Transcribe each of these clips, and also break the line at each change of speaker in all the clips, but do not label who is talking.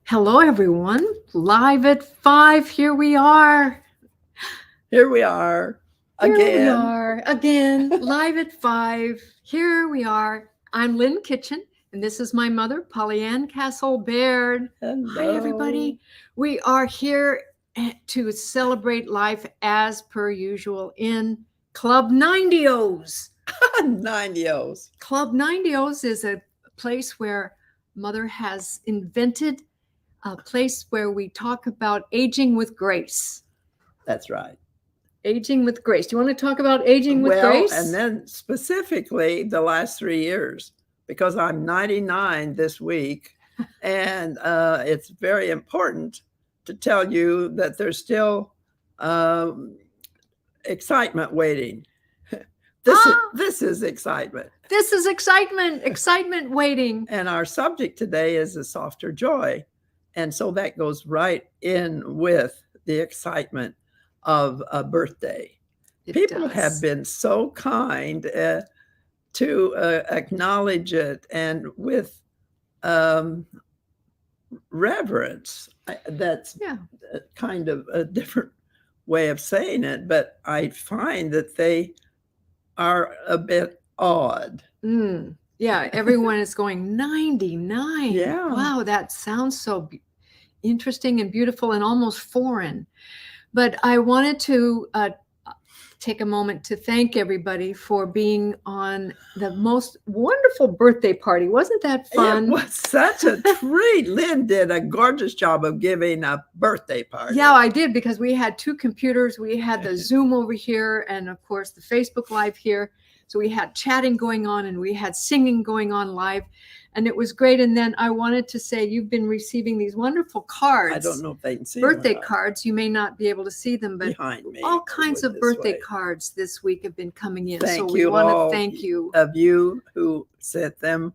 Hello, everyone. Live at 5. Here we are.
Here we are
Here we
again.
are again, live at 5. Here we are. I'm Lynn Kitchen, and this is my mother, Pollyann Castle Baird. Hi, everybody.
Hello.
We are here to celebrate life as per usual in Club 90's.
90's.
Club 90's is a place where Mother has invented a place where we talk about aging with grace.
That's right.
Aging with grace. Do you want to talk about aging with grace?
And then specifically the last 3 years, because I'm 99 this week, and it's very important to tell you that there's still excitement waiting. This is excitement.
This is excitement waiting.
And our subject today is a softer joy. And so that goes right in with the excitement of a birthday. People have been so kind to acknowledge it, and with reverence. That's kind of a different way of saying it, but I find that they are a bit odd.
Yeah, everyone is going 99.
Yeah.
Wow, that sounds so interesting and beautiful and almost foreign. But I wanted to take a moment to thank everybody for being on the most wonderful birthday party. Wasn't that fun?
It was such a treat. Lynn did a gorgeous job of giving a birthday party.
Yeah, I did, because we had 2 computers. We had the Zoom over here and, of course, the Facebook Live here. So we had chatting going on and we had singing going on live. And it was great. And then I wanted to say, you've been receiving these wonderful cards.
I don't know if they can see
birthday cards. You may not be able to see them, but
behind me,
all kinds of birthday cards this week have been coming in.
Thank
so
you,
we want
all
to thank you
of you who sent them.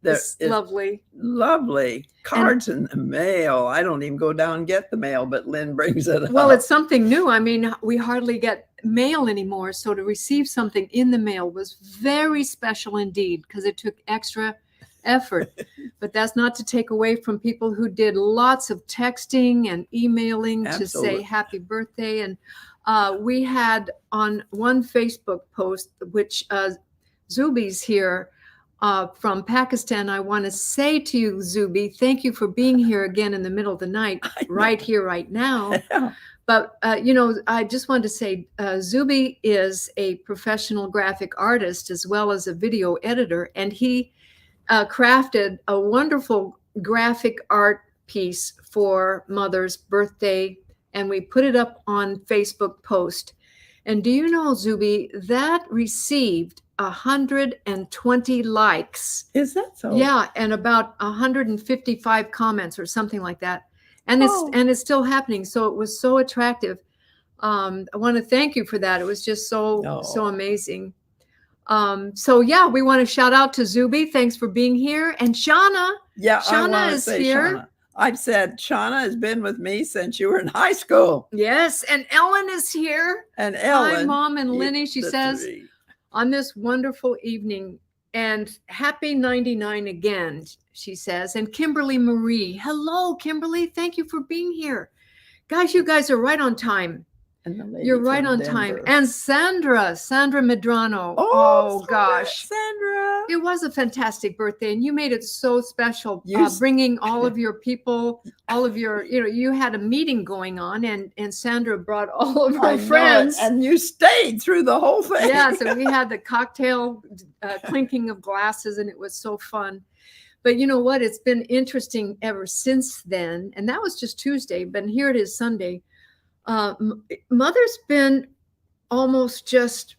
It's lovely.
Lovely cards in the mail. I don't even go down and get the mail, but Lynn brings it up.
Well, it's something new. I mean, we hardly get mail anymore. So to receive something in the mail was very special indeed, because it took extra effort. But that's not to take away from people who did lots of texting and emailing to say happy birthday. And we had on one Facebook post, which Zubi's here from Pakistan. I want to say to you, Zubi, thank you for being here again in the middle of the night, right here, right now. But, I just wanted to say Zubi is a professional graphic artist as well as a video editor, and he crafted a wonderful graphic art piece for Mother's birthday, and we put it up on Facebook post. And do you know, Zubi, that received 120 likes.
Is that so?
Yeah, and about 155 comments or something like that. And it's still happening. So it was so attractive. I want to thank you for that. It was just so amazing. So yeah, we want to shout out to Zubi. Thanks for being here. And Shauna.
Yeah,
Shauna is here.
Shauna. I've said Shauna has been with me since you were in high school.
Yes, and Ellen is here.
And Ellen.
Hi, Mom and Lenny. She says, on this wonderful evening, and happy 99 again, she says. And Kimberly Marie. Hello, Kimberly. Thank you for being here. Guys, you guys are right on time. You're right on time. And Sandra Medrano. Oh gosh.
Sandra.
It was a fantastic birthday, and you made it so special, bringing all of your people, all of your, you had a meeting going on, and Sandra brought all of her friends.
And you stayed through the whole thing.
Yeah, so we had the cocktail clinking of glasses, and it was so fun. But you know what? It's been interesting ever since then, and that was just Tuesday, but here it is Sunday. Mother's been almost just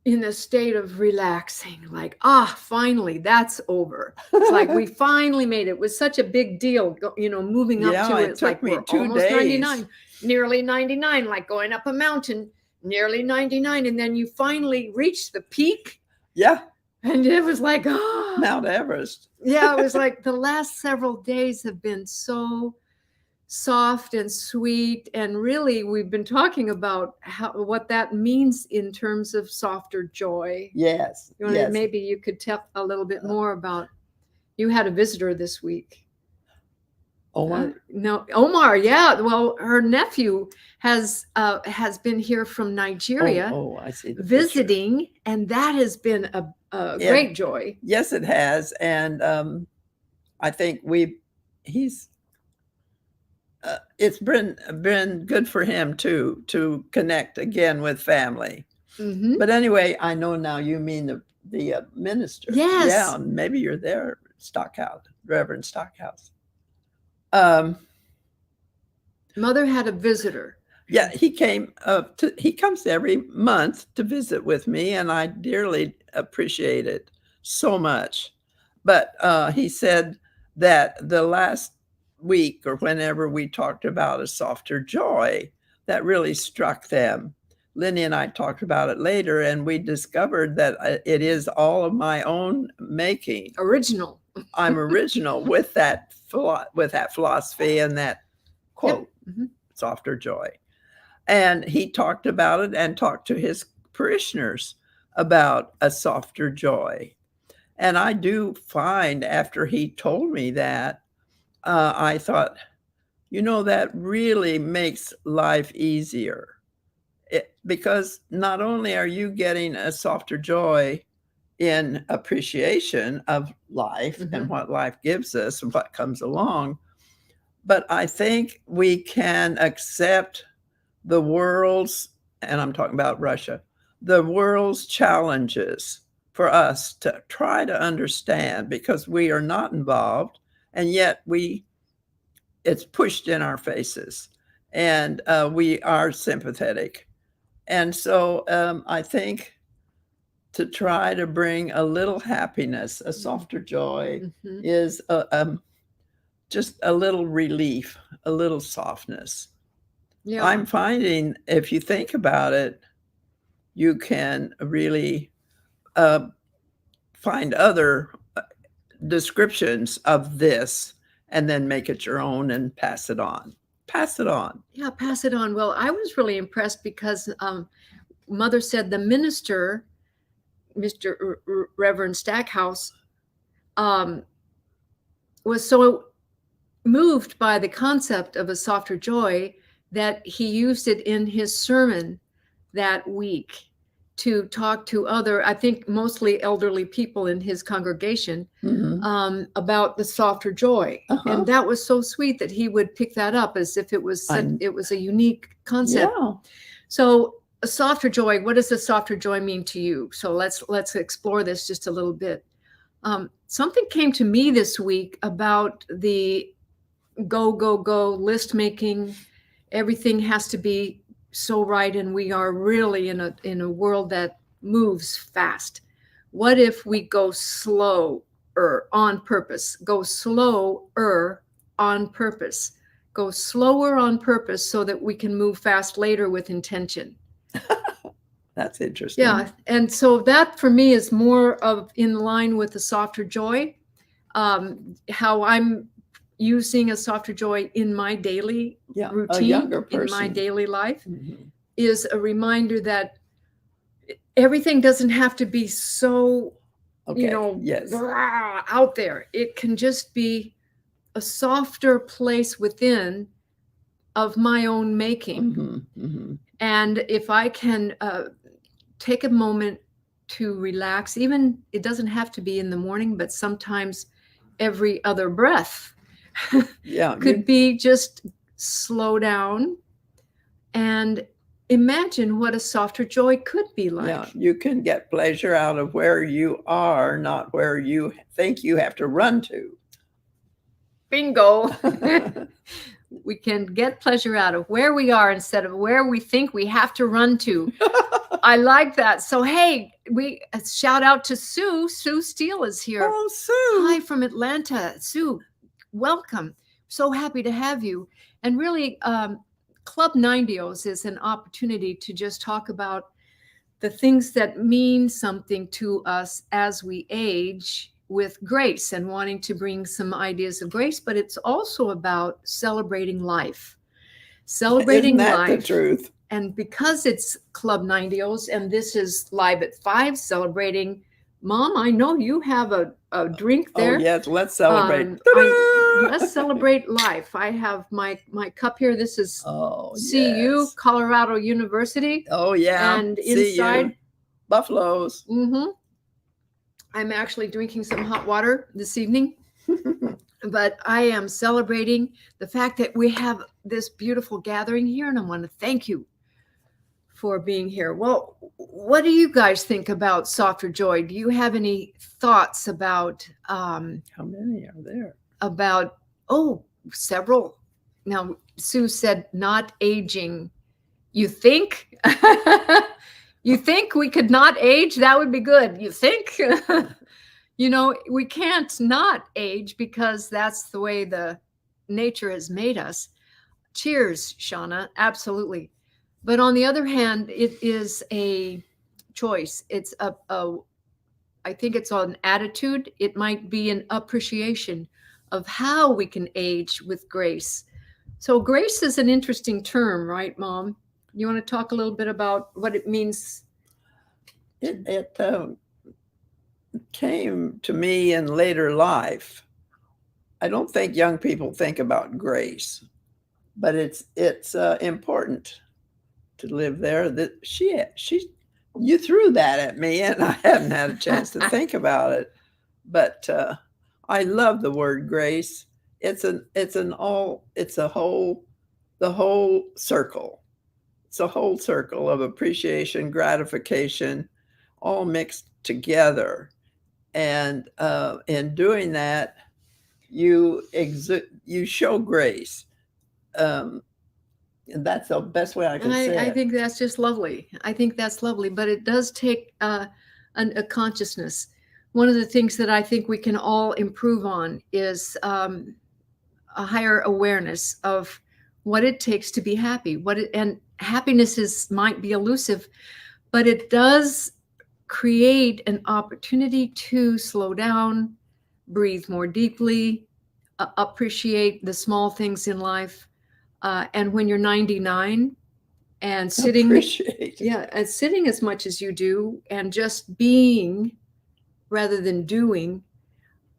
in a state of relaxing, like, finally, that's over. It's like we finally made it. It was such a big deal, moving up to it. It's like we're almost 99, nearly 99, like going up a mountain, nearly 99. And then you finally reach the peak.
Yeah.
And it was like,
Mount Everest.
Yeah, it was like the last several days have been so soft and sweet, and really we've been talking about what that means in terms of softer joy.
Yes.
Maybe you could tell a little bit more about, you had a visitor this week.
Omar?
No, Omar. Yeah. Well, her nephew has been here from Nigeria
I see the picture.
visiting, and that has been a great joy.
Yes, it has. And I think it's been good for him too, to connect again with family.
Mm-hmm.
But anyway, I know now you mean the minister.
Yes.
Yeah, maybe you're there, Stockhouse, Reverend Stockhouse.
Mother had a visitor.
Yeah, he comes every month to visit with me, and I dearly appreciate it so much. But he said that the last week or whenever we talked about a softer joy, that really struck them. Lenny and I talked about it later, and we discovered that it is all of my own making.
Original.
I'm original with that philosophy and that quote,
Mm-hmm.
softer joy. And he talked about it and talked to his parishioners about a softer joy. And I do find after he told me that, I thought, that really makes life easier. Because not only are you getting a softer joy in appreciation of life
Mm-hmm.
and what life gives us and what comes along, but I think we can accept the world's, and I'm talking about Russia, the world's challenges for us to try to understand, because we are not involved, and yet it's pushed in our faces, and we are sympathetic. And so I think to try to bring a little happiness, a softer joy,
Mm-hmm.
is just a little relief, a little softness.
Yeah.
I'm finding, if you think about it, you can really find other descriptions of this and then make it your own and pass it on. Pass it on.
Yeah, pass it on. Well, I was really impressed because Mother said the minister, Mr. Reverend Stackhouse, was so moved by the concept of a softer joy that he used it in his sermon that week to talk to other, I think mostly elderly people in his congregation,
Mm-hmm.
About the softer joy.
Uh-huh.
And that was so sweet that he would pick that up as if it was a unique concept.
Yeah.
So a softer joy, what does a softer joy mean to you? So let's explore this just a little bit. Something came to me this week about the go list making. Everything has to be so right, and we are really in a world that moves fast. What if we go slower on purpose? Go slower on purpose. Go slower on purpose so that we can move fast later with intention.
That's interesting.
Yeah, and so that for me is more of in line with the softer joy. How I'm using a softer joy in my daily routine, in my daily life, mm-hmm. is a reminder that everything doesn't have to be so,
yes.
out there. It can just be a softer place within of my own making.
Mm-hmm. Mm-hmm.
And if I can take a moment to relax, even it doesn't have to be in the morning, but sometimes every other breath could be just slow down and imagine what a softer joy could be like.
Yeah, you can get pleasure out of where you are, not where you think you have to run to.
Bingo. We can get pleasure out of where we are instead of where we think we have to run to. I like that. So, hey, we shout out to Sue. Sue Steele is here.
Oh, Sue.
Hi from Atlanta. Sue, welcome. So happy to have you. And really, Club 90s is an opportunity to just talk about the things that mean something to us as we age with grace and wanting to bring some ideas of grace, but it's also about celebrating life. Celebrating life.
Isn't that the truth?
And because it's Club 90s and this is Live at 5 celebrating Mom, I know you have a drink there.
Oh, yes, let's celebrate.
Let's celebrate life. I have my cup here. This is
Oh,
CU,
yes.
Colorado University.
Oh, yeah.
And
See
inside,
you. Buffaloes.
I'm actually drinking some hot water this evening. But I am celebrating the fact that we have this beautiful gathering here, and I want to thank you for being here. Well, what do you guys think about Softer Joy? Do you have any thoughts about
How many are there?
About several. Now, Sue said not aging. You think? You think we could not age? That would be good. You think? You know, we can't not age because that's the way the nature has made us. Cheers, Shauna. Absolutely. But on the other hand, it is a choice. It's I think it's an attitude. It might be an appreciation of how we can age with grace. So grace is an interesting term, right, Mom? You want to talk a little bit about what it means?
It came to me in later life. I don't think young people think about grace, but it's important to live there. That you threw that at me, and I hadn't had a chance to think about it. But I love the word grace. The whole circle. It's a whole circle of appreciation, gratification, all mixed together. And in doing that, you show grace. And that's the best way I can say it.
I think that's just lovely. I think that's lovely, but it does take a consciousness. One of the things that I think we can all improve on is a higher awareness of what it takes to be happy. And happiness might be elusive, but it does create an opportunity to slow down, breathe more deeply, appreciate the small things in life. And when you're 99 and sitting as much as you do and just being rather than doing,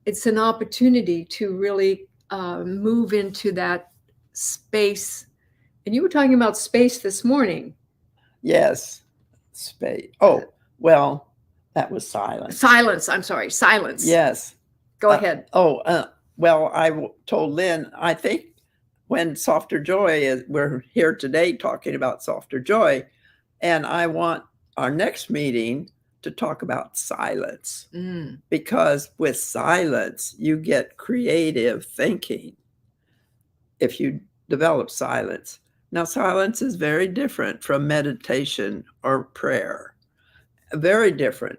it's an opportunity to really move into that space. And you were talking about space this morning.
Yes, space. Oh, well, that was silence.
Silence. I'm sorry. Silence.
Yes.
Go ahead.
Well, I told Lynn, I think when Softer Joy we're here today talking about Softer Joy, and I want our next meeting to talk about silence, because with silence, you get creative thinking if you develop silence. Now, silence is very different from meditation or prayer, very different.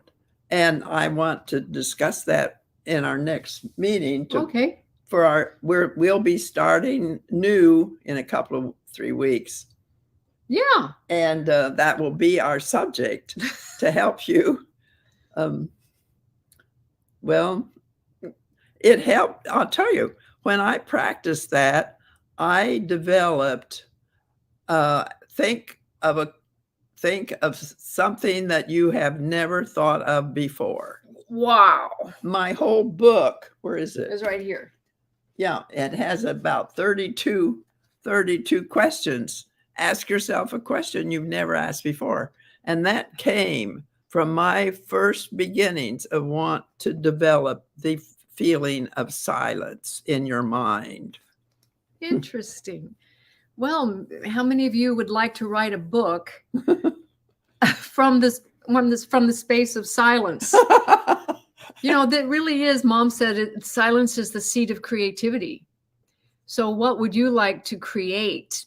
And I want to discuss that in our next meeting.
Okay.
We'll be starting new in a couple of 3 weeks.
Yeah.
And that will be our subject to help you. Well, it helped. I'll tell you, when I practiced that, I developed, think of something that you have never thought of before.
Wow.
My whole book, where is it?
It's right here.
Yeah, it has about 32 questions. Ask yourself a question you've never asked before. And that came from my first beginnings of want to develop the feeling of silence in your mind.
Interesting. Well, how many of you would like to write a book from the space of silence? You know, that really is, Mom said, silence is the seat of creativity. So what would you like to create?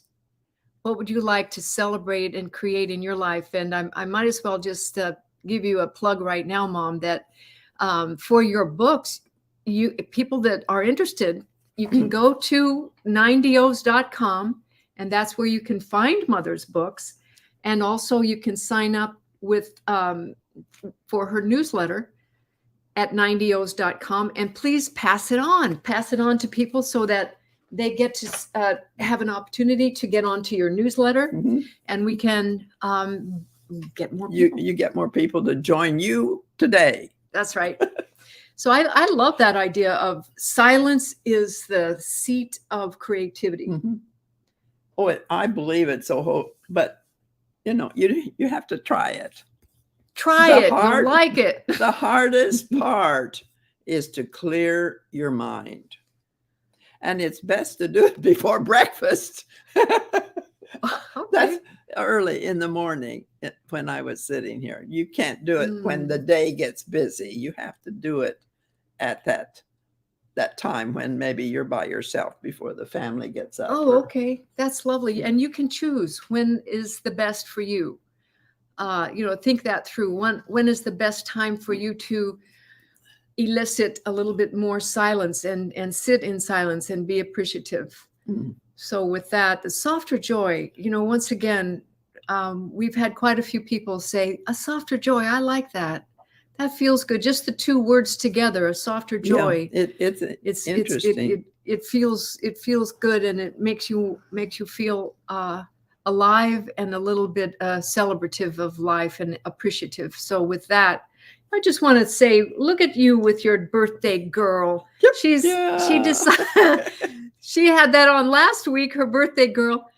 What would you like to celebrate and create in your life? And I might as well just give you a plug right now, Mom, that for your books, people that are interested, you can go to 9dos.com, and that's where you can find Mother's books. And also you can sign up for her newsletter at 9dos.com, and please pass it on to people so that they get to have an opportunity to get onto your newsletter, and we can get more people.
You get more people to join you today.
That's right. So I love that idea of silence is the seat of creativity.
Mhm. Oh, I believe it. But you have to try it.
Try it. You'll like it.
The hardest part is to clear your mind. And it's best to do it before breakfast.
Okay.
That's early in the morning when I was sitting here. You can't do it when the day gets busy. You have to do it at that time when maybe you're by yourself before the family gets up.
Oh, okay. That's lovely. And you can choose when is the best for you. Think that through. When is the best time for you to elicit a little bit more silence and sit in silence and be appreciative.
Mm.
So with that, the softer joy, once again, we've had quite a few people say a softer joy. I like that. That feels good. Just the two words together, a softer joy.
Yeah, it's interesting.
It feels good, and it makes you feel alive and a little bit celebrative of life and appreciative. So with that, I just want to say, look at you with your birthday girl.
Yep.
She decided she had that on last week, her birthday girl.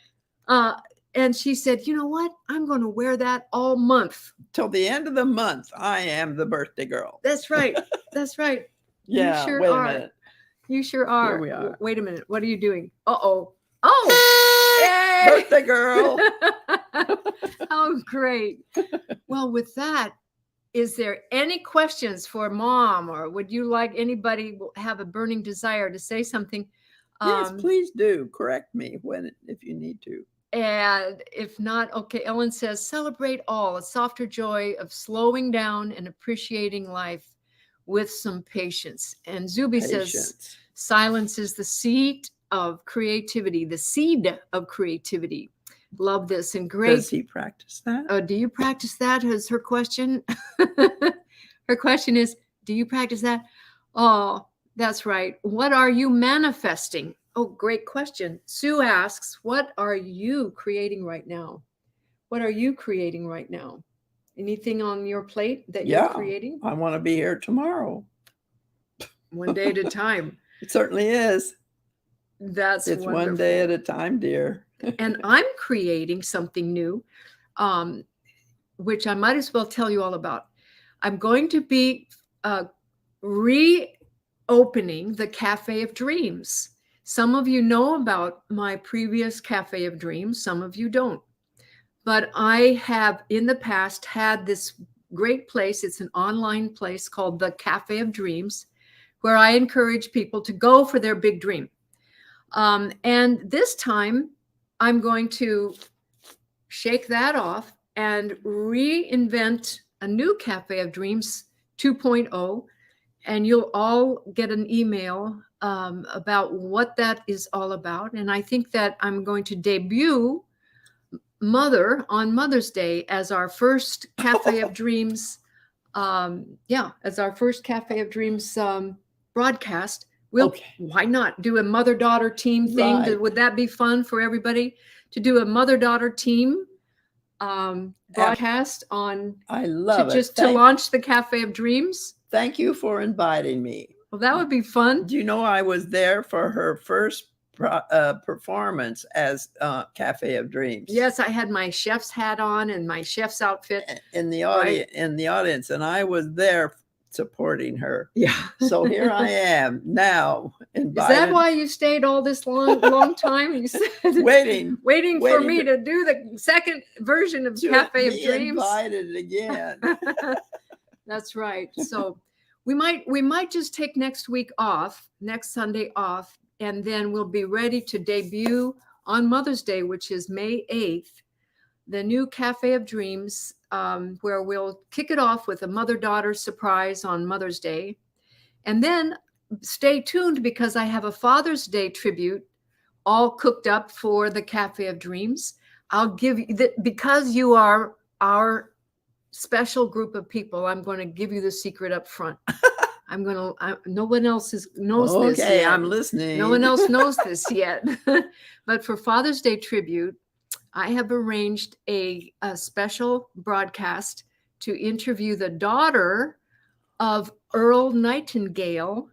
And she said, you know what? I'm going to wear that all month.
Till the end of the month, I am the birthday girl.
That's right. That's right.
Yeah,
you sure
wait
are.
A minute.
You sure are.
Here we are.
Wait a minute. What are you doing? Uh-oh. Oh,
yay! Birthday girl.
Oh, great. Well, with that, is there any questions for Mom, or would you like anybody have a burning desire to say something?
Yes, please do. Correct me if you need to.
And if not, okay, Ellen says, celebrate all, a softer joy of slowing down and appreciating life with some patience. And Zuby says, silence is the seed of creativity, the seed of creativity. Love this. And great.
Does he practice that?
Oh, do you practice that? Is her question. Her question is, do you practice that? Oh, that's right. What are you manifesting? Oh, great question. Sue asks, what are you creating right now? What are you creating right now? Anything on your plate that you're creating?
I want to be here tomorrow.
One day at a time.
It certainly is.
It's wonderful.
One day at a time, dear.
And I'm creating something new, which I might as well tell you all about. I'm going to be reopening the Cafe of Dreams. Some of you know about my previous Cafe of Dreams. Some of you don't. But I have in the past had this great place. It's an online place called the Cafe of Dreams, where I encourage people to go for their big dream. And this time I'm going to shake that off and reinvent a new Cafe of Dreams 2.0. And you'll all get an email about what that is all about. And I think that I'm going to debut Mother on Mother's Day as our first Cafe of Dreams. As our first Cafe of Dreams broadcast. Why not do a mother-daughter team thing?
Right.
Would that be fun for everybody to do a mother-daughter team broadcast on? I love it. To launch the Cafe of Dreams.
Thank you for inviting me.
Well, that would be fun.
Do you know I was there for her first performance as Cafe of Dreams?
Yes, I had my chef's hat on and my chef's outfit
in the audience, and I was there supporting her.
Yeah.
So here I am now.
Invited. Is that why you stayed all this long time? You said waiting for me to do the second version of Cafe of Dreams.
Invited again.
That's right. So we might just take next Sunday off, and then we'll be ready to debut on Mother's Day, which is May 8th, the new Cafe of Dreams, where we'll kick it off with a mother-daughter surprise on Mother's Day. And then stay tuned, because I have a Father's Day tribute all cooked up for the Cafe of Dreams. I'll give you that, because you are our special group of people. I'm going to give you the secret up front. No one else knows this yet. Okay,
I'm listening.
No one else knows this yet. But for Father's Day tribute, I have arranged a special broadcast to interview the daughter of Earl Nightingale,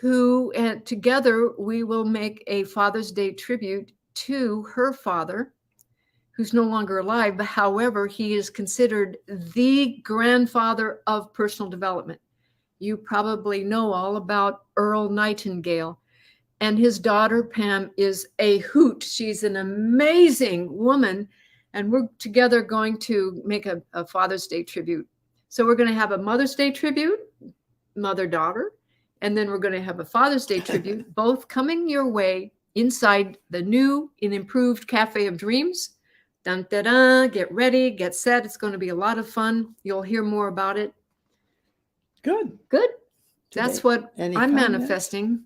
who, and together we will make a Father's Day tribute to her father, who's no longer alive. But however, he is considered the grandfather of personal development. You probably know all about Earl Nightingale. And his daughter, Pam, is a hoot. She's an amazing woman. And we're together going to make a Father's Day tribute. So we're going to have a Mother's Day tribute, mother-daughter, and then we're going to have a Father's Day tribute, both coming your way inside the new and improved Cafe of Dreams. Dun, dun, dun. Get ready, get set. It's going to be a lot of fun. You'll hear more about it.
Good.
Good. That's what I'm
comments?
Manifesting.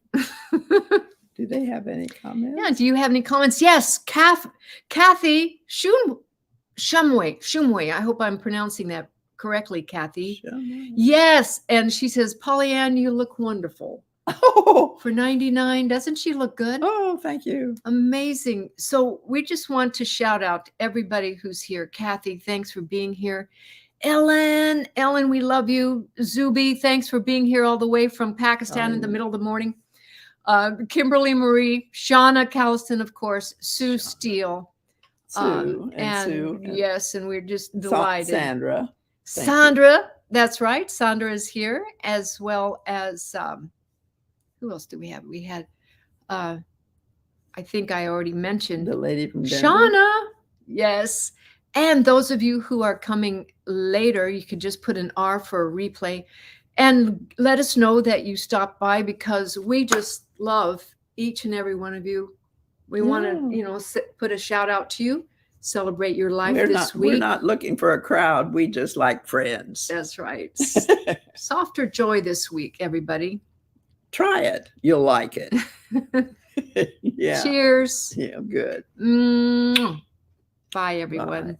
Do they have any comments?
Yeah. Do you have any comments? Yes. Kathy Shumway. I hope I'm pronouncing that correctly, Kathy.
Shumway.
Yes. And she says, Pollyann, you look wonderful.
Oh.
For 99. Doesn't she look good?
Oh, thank you.
Amazing. So we just want to shout out to everybody who's here. Kathy, thanks for being here. Ellen, we love you. Zubi, thanks for being here all the way from Pakistan in the middle of the morning. Kimberly Marie, Shauna Calliston, of course, Sue Steele.
Sue and Sue.
Yes, and we're just delighted.
Sandra.
Sandra, that's right. Sandra is here, as well as, who else do we have? We had, I think I already mentioned.
The lady from Denver.
Shauna, yes. And those of you who are coming later, you can just put an R for a replay and let us know that you stopped by, because we just love each and every one of you. We want to, put a shout out to you, celebrate your life this week.
We're not looking for a crowd. We just like friends.
That's right. Softer joy this week, everybody.
Try it. You'll like it. Yeah.
Cheers.
Yeah, good.
Bye, everyone.
Bye.